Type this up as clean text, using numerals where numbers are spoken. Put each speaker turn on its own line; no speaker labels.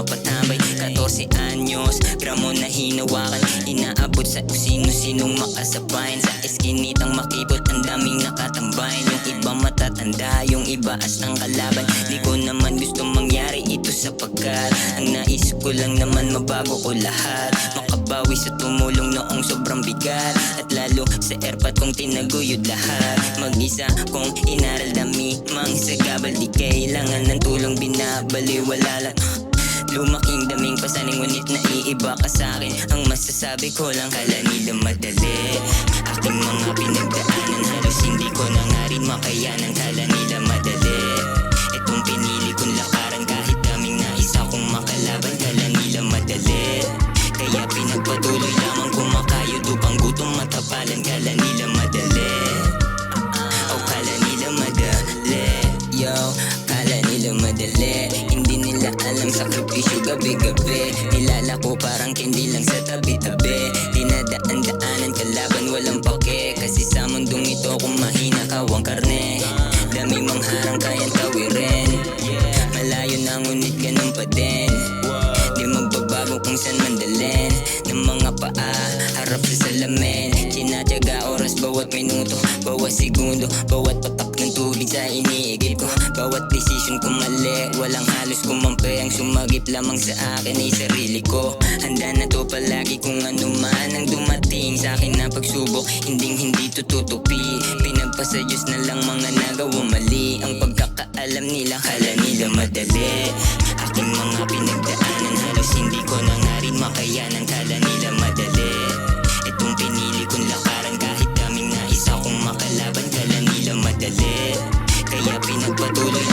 mapatambay. 14 anyos, gramo na hinawakan, inaabot sa sino-sinong makasabayan. Sa eskinitang makipot, ang daming nakatambayan. Yung iba matatanda, yung iba as ng kalaban. Di ko naman gusto mangyari ito sapagkat ang nais ko lang naman mabago ko lahat. Makabawi sa tumulong noong sobrang bigat, at lalo sa airpot kong tinaguyod lahat. Mag-isa kong inaral dami mang sagabal, di kailangan ng tulong binabaliwala lang. Lumaking daming pasaning ngunit naiiba ka sa'kin. Ang masasabi ko lang, kala nila madali aking mga pinagdaanan, halos hindi ko na nga rin makayanan. Kala nila madali itong pinili kong lakaran, kahit daming nais akong makalaban. Kala nila madali, kaya pinagpatuloy lamang kumakayod upang gutom matapalan. Kala nila madali, oh kala nila madali, yo, kala nila madali. Hindi nila alam sakripisyo gabi-gabi, nilalako parang candy lang sa tabi-tabi. Dinadaan-daanan kalaban walang pake, kasi sa mundong ito kung mahina kawang karne. Dami mang harang kayang tawirin, malayo na ngunit ganun pa din. Di magbabago kung saan mandalin ng mga paa harap sa salamin. Tinatyaga oras bawat minuto, bawat segundo, bawat patak ng tubig sa iniigib ko. Bawat desisyon ko mali, walang halos kumampi. Ang sumagip lamang sa akin ay sarili ko. Handa na to palagi kung ano man ang dumating sa akin na pagsubok, hindi tututupi. Pinagpasa Diyos na lang mga nagawa mali. Ang pagkakaalam nila, kala nila madali aking mga pinagdaanan, halos hindi ko na nga rin makayanan. Kala nila madali itong pinili kong lakaran, kahit daming nais akong makalaban. Kala nila madali, kaya pinagpatuloy